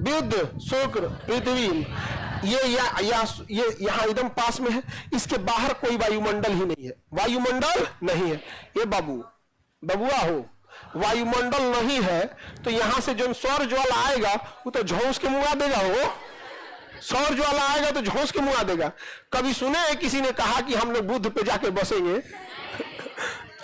बुध, शुक्र, पृथ्वी, ये यहाँ एकदम पास में है। इसके बाहर कोई वायुमंडल ही नहीं है, वायुमंडल नहीं है। ये बबुआ हो, वायुमंडल नहीं है तो यहां से जो सौर ज्वाला आएगा वो तो झोंस के मुआ देगा। वो सौर ज्वाला आएगा तो झोंस के मुआ देगा। कभी सुने किसी ने कहा कि हम लोग बुध पे जाके बसेंगे?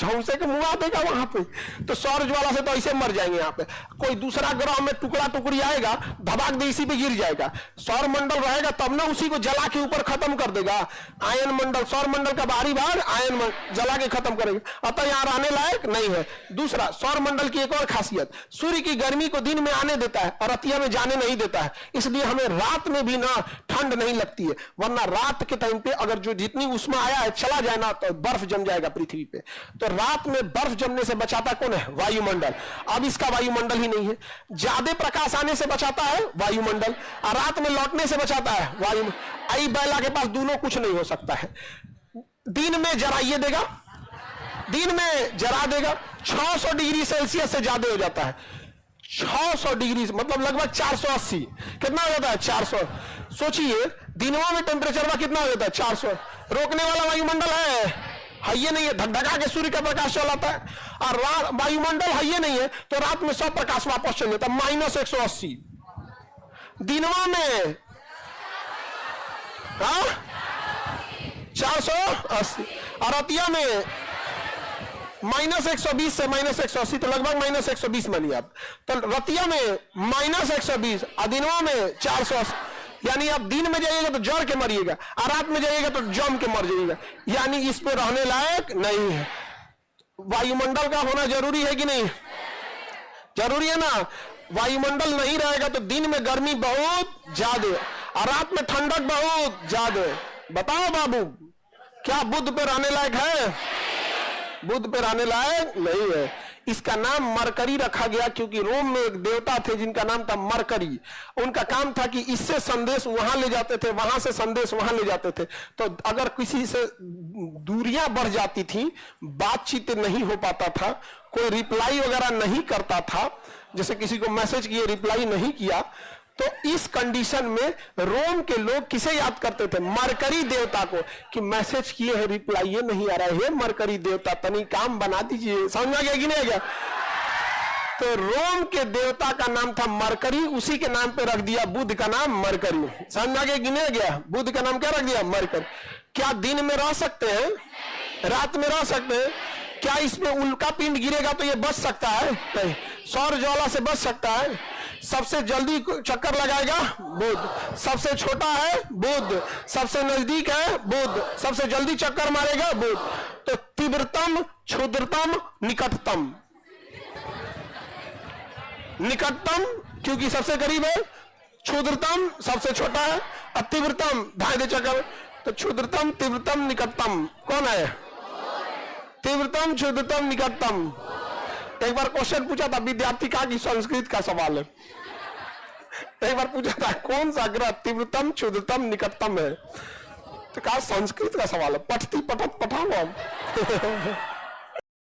झोंसे के मुआ देगा वहां पे। तो सौर ज्वाला से तो ऐसे मर जाएंगे। यहाँ पे कोई दूसरा ग्रह में टुकड़ा टुकड़ी आएगा, धबाक दे इसी पे गिर जाएगा। सौर मंडल रहेगा तब ना उसी को जला के ऊपर खत्म कर देगा। आयन मंडल, सौर मंडल का बाहरी भाग आयन जला के खत्म करेगा, अतः यहाँ रहने लायक नहीं है। दूसरा, सौर मंडल की एक और खासियत, सूर्य की गर्मी को दिन में आने देता है और रतिया में जाने नहीं देता है। इसलिए हमें रात में भी ना ठंड नहीं लगती है, वरना रात के टाइम पे अगर जो जितनी उष्मा आया है चला जाए ना तो बर्फ जम जाएगा पृथ्वी पे। तो रात में बर्फ जमने से बचाता कौन है? वायुमंडल। अब इसका वायुमंडल ही नहीं है। ज्यादा प्रकाश आने से बचाता है वायुमंडल, और रात में लौटने से बचाता है वायुमंडल। आई बैला के पास दोनों कुछ नहीं हो सकता है। दिन में जराइए देगा, दिन में जरा देगा। 600 डिग्री सेल्सियस से ज्यादा हो जाता है। 600 डिग्री मतलब लगभग 480। कितना हो जाता है? 400। सोचिए दिनों में टेम्परेचर कितना हो जाता है? 400। रोकने वाला वायुमंडल है ये नहीं है, धकधका के सूर्य का प्रकाश चलाता है। और वायुमंडल है ये नहीं है तो रात में सब प्रकाश वापस चल जाता है। -180 दिनों में 480 और रतिया में -120 से -180, तो लगभग -120 मानिए आप। तो रतिया में -120 और दिनों में 480। यानी आप दिन में जाइएगा तो जड़ के मरिएगा और रात में जाइएगा तो जम के मर जाइएगा। यानी इस पे रहने लायक नहीं है। वायुमंडल का होना जरूरी है कि नहीं? जरूरी है ना। वायुमंडल नहीं रहेगा तो दिन में गर्मी बहुत ज्यादा और रात में ठंडक बहुत ज्यादा। बताओ बाबू, क्या बुध पे रहने लायक है? बुध पे रहने लायक नहीं है। इसका नाम मरकरी रखा गया क्योंकि रोम में एक देवता थे जिनका नाम था मरकरी। उनका काम था कि इससे संदेश वहां ले जाते थे, वहां से संदेश वहां ले जाते थे। तो अगर किसी से दूरियां बढ़ जाती थी, बातचीत नहीं हो पाता था, कोई रिप्लाई वगैरह नहीं करता था, जैसे किसी को मैसेज किए रिप्लाई नहीं किया, तो इस कंडीशन में रोम के लोग किसे याद करते थे? मरकरी देवता को, कि मैसेज किए हैं रिप्लाई ये नहीं आ रहा है, मरकरी देवता तनी काम बना दीजिए। समझ आ गया कि नहीं आ गया? तो रोम के देवता का नाम था मरकरी, उसी के नाम पे रख दिया बुध का नाम मरकरी। समझ आ गया कि नहीं आ गया? बुध का नाम क्या रख दिया? मरकरी। क्या दिन में रह सकते हैं? रात में रह सकते हैं? क्या इसमें उल्का पिंड गिरेगा तो ये बच सकता है? नहीं। सौर ज्वाला से बच सकता है? सबसे जल्दी चक्कर लगाएगा बुध। सबसे छोटा है बुध, सबसे नजदीक है बुध, सबसे जल्दी चक्कर मारेगा बुध। तो तीव्रतम, क्षुद्रतम, निकटतम। निकटतम क्योंकि सबसे करीब है, क्षुद्रतम सबसे छोटा है, और तीव्रतम ढाई दे चक्कर। तो क्षुद्रतम, तीव्रतम, निकटतम कौन है? तीव्रतम, क्षुद्रतम, निकटतम। एक बार क्वेश्चन पूछा था विद्यार्थी का कि संस्कृत का सवाल है। एक बार पूछा था कौन सा ग्रह तीव्रतम, क्षुद्रतम, निकटतम है? तो कहा संस्कृत का सवाल है। पठती पठत पठाओ हम।